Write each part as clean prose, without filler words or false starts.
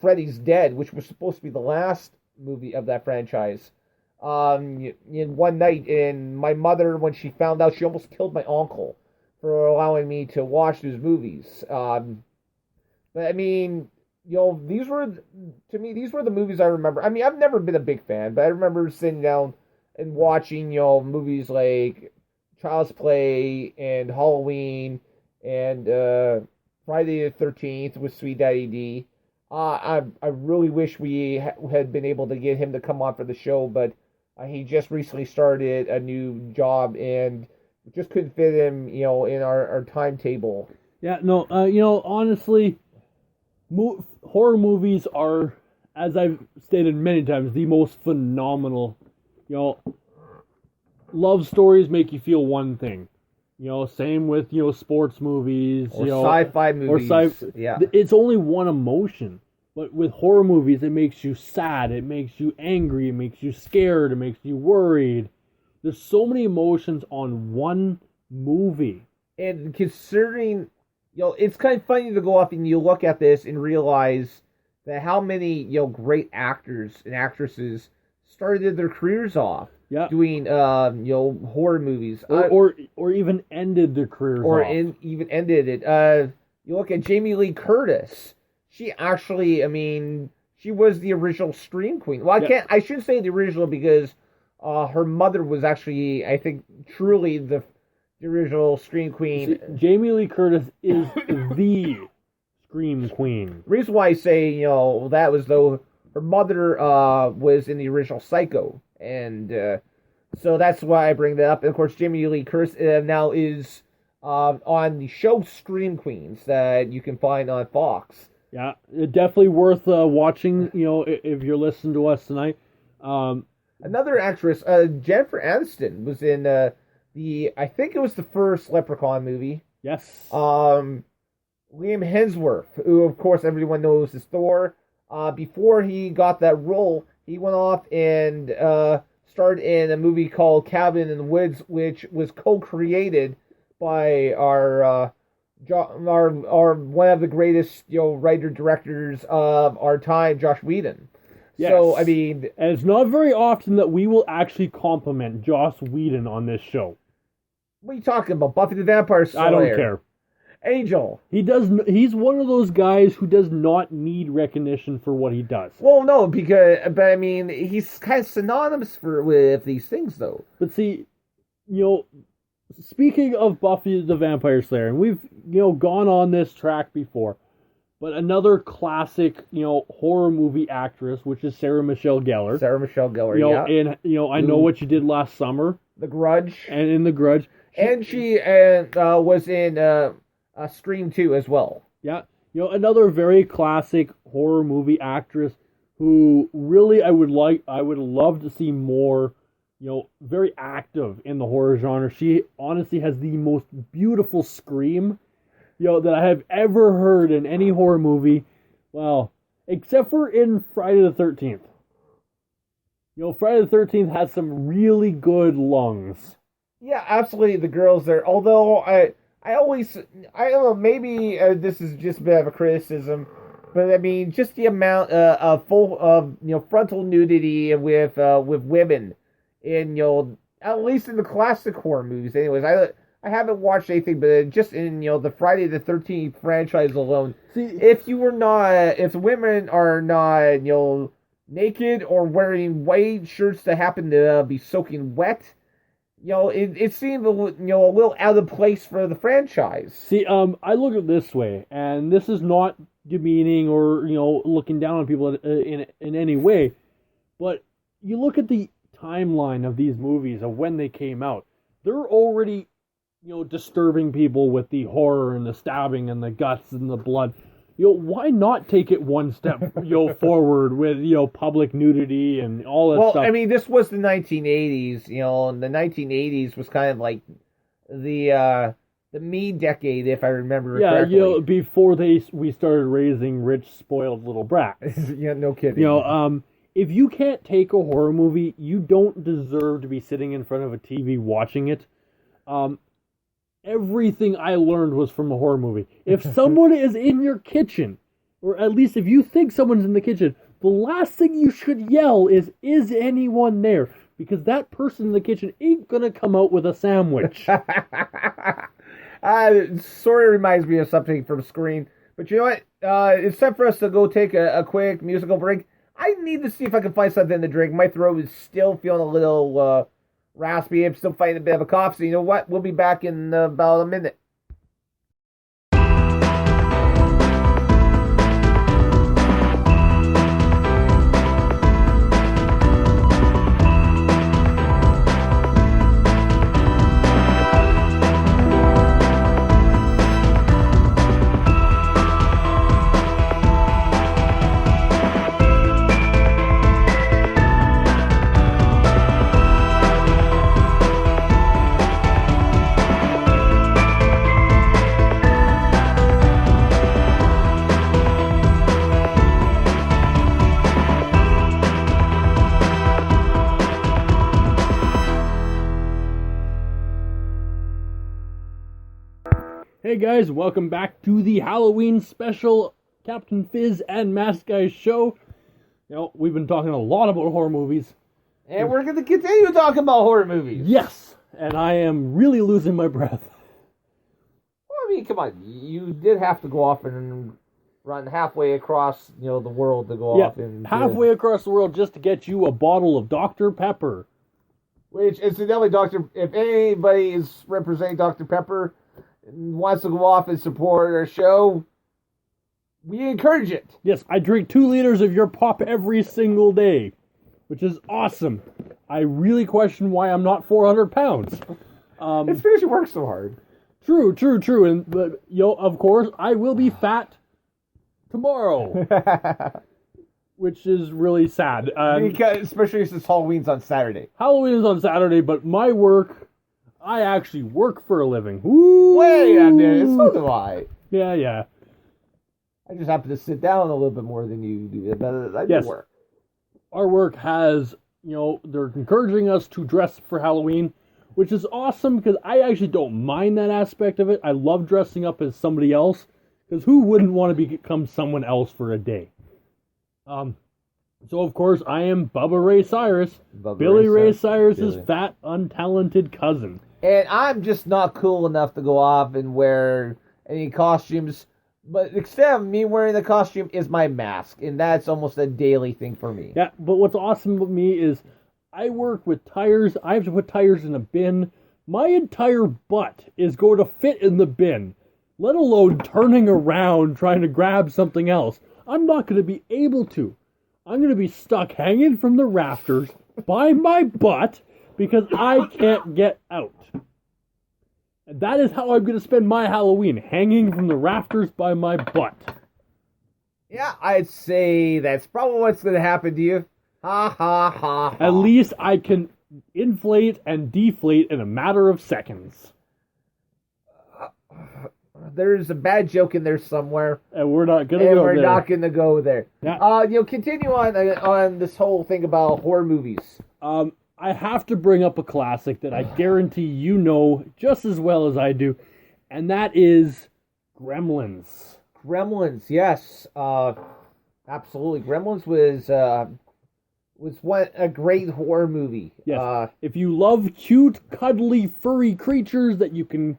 Freddy's Dead, which was supposed to be the last movie of that franchise. In one night, and my mother, when she found out, she almost killed my uncle for allowing me to watch those movies. But I mean, these were to me these were the movies I remember. I mean, I've never been a big fan, but I remember sitting down and watching movies like Child's Play and Halloween and Friday the 13th with Sweet Daddy D. I really wish we had been able to get him to come on for the show, but he just recently started a new job and just couldn't fit him, in our timetable. Yeah, no, honestly, horror movies are, as I've stated many times, the most phenomenal. Love stories make you feel one thing. Same with sports movies, or sci-fi movies, yeah. It's only one emotion, but with horror movies, it makes you sad, it makes you angry, it makes you scared, it makes you worried. There's so many emotions on one movie, and considering, it's kind of funny to go off and you look at this and realize that how many great actors and actresses started their careers off. Yeah. Doing horror movies, or even ended their careers, even ended it. You look at Jamie Lee Curtis. She actually, she was the original Scream Queen. Well, I shouldn't say the original because her mother was actually, I think, truly the original Scream Queen. See, Jamie Lee Curtis is the Scream Queen. The reason why I say that was though her mother was in the original Psycho. And so that's why I bring that up. And of course, Jamie Lee Curtis now is on the show Scream Queens that you can find on Fox. Yeah, definitely worth watching. If you're listening to us tonight. Another actress, Jennifer Aniston, was in I think it was the first Leprechaun movie. Yes. Liam Hemsworth, who of course everyone knows is Thor. Before he got that role, he went off and starred in a movie called Cabin in the Woods, which was co-created by our one of the greatest writer directors of our time, Joss Whedon. Yes. So and it's not very often that we will actually compliment Joss Whedon on this show. What are you talking about? Buffy the Vampire Slayer? I don't care. Angel. He's one of those guys who does not need recognition for what he does. Well, no, but he's kind of synonymous with these things, though. But see, speaking of Buffy the Vampire Slayer, and we've gone on this track before, but another classic horror movie actress, which is Sarah Michelle Gellar. Sarah Michelle Gellar, yeah. And I Know What You Did Last Summer. The Grudge. And in The Grudge. She was in Scream 2 as well. Yeah. Another very classic horror movie actress who really I would love to see more, very active in the horror genre. She honestly has the most beautiful scream, that I have ever heard in any horror movie. Well, except for in Friday the 13th. Friday the 13th has some really good lungs. Yeah, absolutely. The girls there, although I don't know, maybe this is just a bit of a criticism, but just the amount of frontal nudity with women in, at least in the classic horror movies. Anyways, I haven't watched anything, but just in, the Friday the 13th franchise alone, see, if women are not, naked or wearing white shirts that happen to be soaking wet, it seemed a little out of place for the franchise. See, I look at it this way, and this is not demeaning or looking down on people in any way, but you look at the timeline of these movies of when they came out. They're already disturbing people with the horror and the stabbing and the guts and the blood. Why not take it one step forward with public nudity and all that stuff? Well, this was the 1980s, and the 1980s was kind of like the me decade, if I remember correctly. Yeah, before we started raising rich, spoiled little brats. Yeah, no kidding. If you can't take a horror movie, you don't deserve to be sitting in front of a TV watching it. Everything I learned was from a horror movie. If someone is in your kitchen or at least if you think someone's in the kitchen, the last thing you should yell is anyone there? Because that person in the kitchen ain't gonna come out with a sandwich. Sort of reminds me of something from Scream. But you know what? It's time for us to go take a quick musical break. I need to see if I can find something to drink. My throat is still feeling a little raspy. I'm still fighting a bit of a cough. So you know what? We'll be back in about a minute. Hey guys, welcome back to the Halloween special Captain Fizz and Mask Guys show. You know, we've been talking a lot about horror movies. And we're going to continue talking about horror movies. Yes, and I am really losing my breath. Well, I mean, come on. You did have to go off and run halfway across, the world to go off and... halfway across the world just to get you a bottle of Dr. Pepper. Which, incidentally, if anybody is representing Dr. Pepper... wants to go off and support our show, we encourage it. Yes, I drink 2 liters of your pop every single day, which is awesome. I really question why I'm not 400 pounds. It's because you work so hard. True. But of course, I will be fat tomorrow, which is really sad. Because, especially since Halloween's on Saturday. Halloween is on Saturday, but my work... I actually work for a living. Ooh. Wait a minute, so do I. Yeah. I just happen to sit down a little bit more than you do, but I do work. Our work has, they're encouraging us to dress for Halloween, which is awesome because I actually don't mind that aspect of it. I love dressing up as somebody else, because who wouldn't want to become someone else for a day? So, of course, I am Bubba Ray Cyrus, Billy Ray Cyrus's fat, untalented cousin. And I'm just not cool enough to go off and wear any costumes. But instead of me wearing the costume is my mask. And that's almost a daily thing for me. Yeah, but what's awesome with me is I work with tires. I have to put tires in a bin. My entire butt is going to fit in the bin, let alone turning around trying to grab something else. I'm not going to be able to. I'm going to be stuck hanging from the rafters by my butt because I can't get out. And that is how I'm going to spend my Halloween, hanging from the rafters by my butt. Yeah, I'd say that's probably what's going to happen to you. Ha, ha, ha, ha. At least I can inflate and deflate in a matter of seconds. There's a bad joke in there somewhere. And we're not going to go there. And we're not going to go there. Yeah. Continue on this whole thing about horror movies. I have to bring up a classic that I guarantee you know just as well as I do, and that is Gremlins. Gremlins, yes. Absolutely. Gremlins was a great horror movie. Yes. If you love cute, cuddly, furry creatures that you can,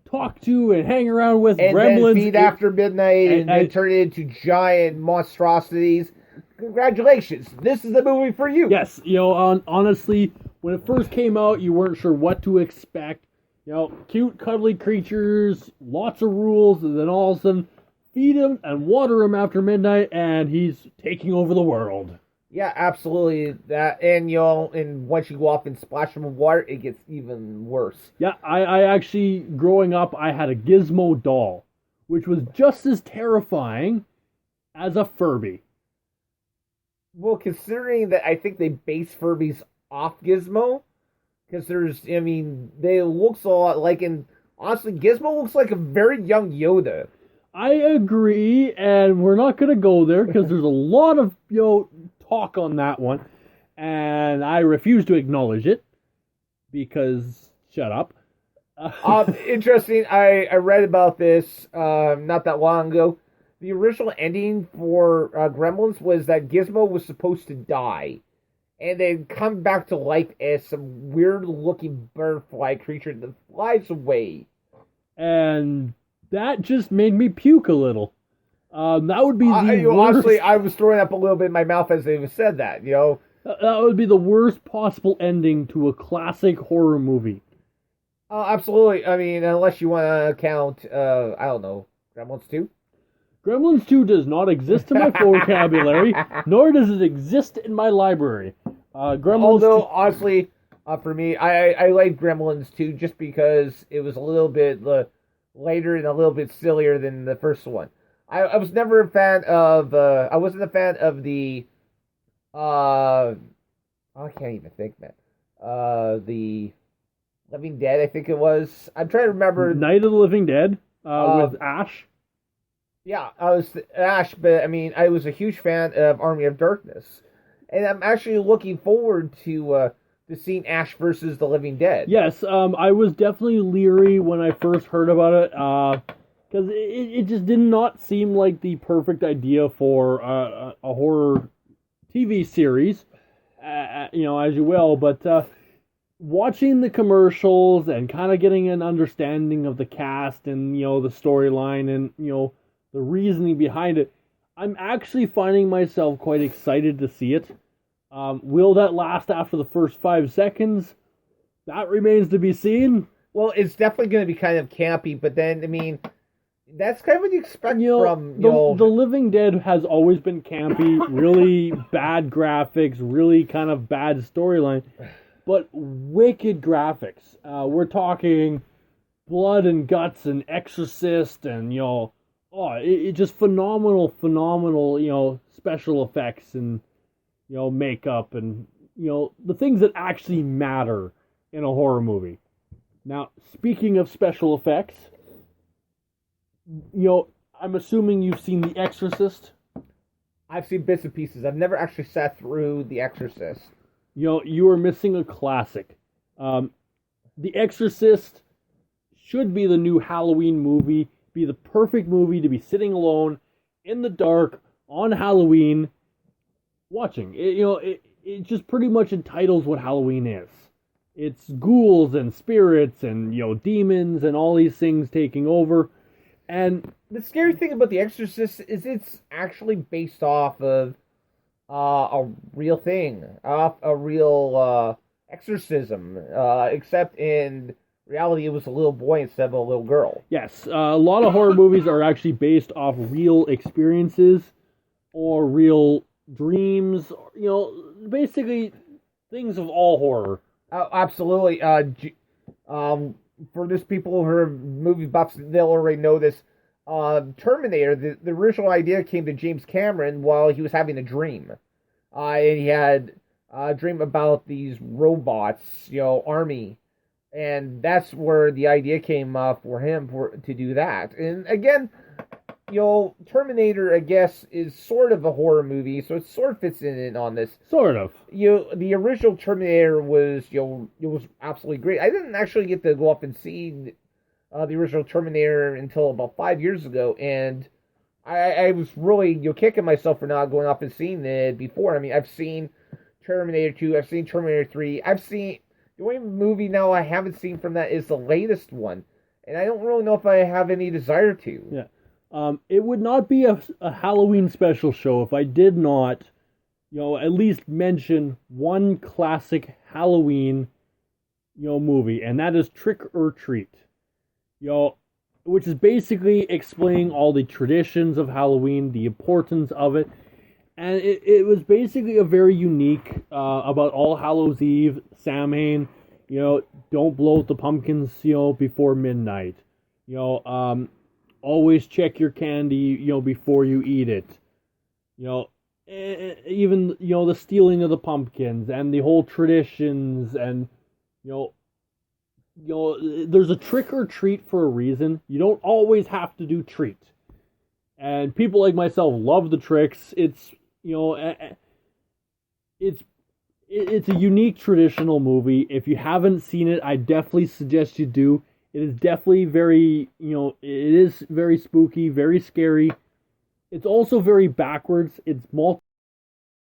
talk to and hang around with, and Gremlins. Then feed after midnight and then turn it into giant monstrosities. Congratulations, this is the movie for you. Yes, honestly, when it first came out, you weren't sure what to expect. Cute, cuddly creatures, lots of rules, and then all of a sudden, feed him and water him after midnight, and he's taking over the world. Yeah, absolutely. That, and once you go off and splash him with water, it gets even worse. Yeah, I actually, growing up, I had a Gizmo doll, which was just as terrifying as a Furby. Well, considering that I think they base Furbies off Gizmo, because they looks a lot like, and honestly, Gizmo looks like a very young Yoda. I agree, and we're not going to go there, because there's a lot of, talk on that one, and I refuse to acknowledge it, because, shut up. Interesting, I read about this not that long ago. the original ending for Gremlins was that Gizmo was supposed to die, and then come back to life as some weird-looking butterfly creature that flies away. And that just made me puke a little. That would be the worst. Honestly, I was throwing up a little bit in my mouth as they said that. That would be the worst possible ending to a classic horror movie. Absolutely. I mean, unless you want to count, I don't know, Gremlins 2? Gremlins 2 does not exist in my vocabulary, nor does it exist in my library. Although, honestly, for me, I like Gremlins 2 just because it was a little bit later and a little bit sillier than the first one. I was never a fan of, I wasn't a fan of the, I can't even think, man. The Living Dead, I think it was. I'm trying to remember. Night of the Living Dead, with Ash. Yeah, I was Ash, but I mean, I was a huge fan of Army of Darkness. And I'm actually looking forward to seeing Ash versus the Living Dead. Yes, I was definitely leery when I first heard about it, because it just did not seem like the perfect idea for a horror TV series, as you will, but watching the commercials and kind of getting an understanding of the cast and, the storyline and, the reasoning behind it, I'm actually finding myself quite excited to see it. Will that last after the first 5 seconds? That remains to be seen. Well, it's definitely going to be kind of campy, but then, I mean, that's kind of what you expect from, The Living Dead has always been campy, really bad graphics, really kind of bad storyline, but wicked graphics. We're talking blood and guts and Exorcist and, it just phenomenal, special effects and, makeup and, the things that actually matter in a horror movie. Now, speaking of special effects, I'm assuming you've seen The Exorcist. I've seen bits and pieces. I've never actually sat through The Exorcist. You are missing a classic. The Exorcist should be the new Halloween movie, be the perfect movie to be sitting alone in the dark on Halloween watching. It just pretty much entitles what Halloween is. It's ghouls and spirits and, demons and all these things taking over. And the scary thing about The Exorcist is it's actually based off of a real thing, off a real exorcism, except in reality it was a little boy instead of a little girl. Yes, a lot of horror movies are actually based off real experiences or real dreams, basically things of all horror. Absolutely. For those people who are movie buffs, they'll already know this. Terminator, the original idea came to James Cameron while he was having a dream. And he had a dream about these robots, army. And that's where the idea came for him to do that. And again, Terminator, I guess, is sort of a horror movie, so it sort of fits in on this. Sort of. The original Terminator was, it was absolutely great. I didn't actually get to go up and see the original Terminator until about 5 years ago, and I was really, kicking myself for not going up and seeing it before. I mean, I've seen Terminator 2, I've seen Terminator 3, the only movie now I haven't seen from that is the latest one, and I don't really know if I have any desire to. Yeah. It would not be a Halloween special show if I did not, at least mention one classic Halloween, movie, and that is Trick or Treat. Which is basically explaining all the traditions of Halloween, the importance of it, and it was basically a very unique, about All Hallows Eve, Samhain, don't blow out the pumpkins, before midnight, always check your candy, before you eat it. Even, the stealing of the pumpkins and the whole traditions and, there's a trick or treat for a reason. You don't always have to do treat. And people like myself love the tricks. It's, it's a unique traditional movie. If you haven't seen it, I definitely suggest you do. It is definitely very, it is very spooky, very scary. It's also very backwards. It's multi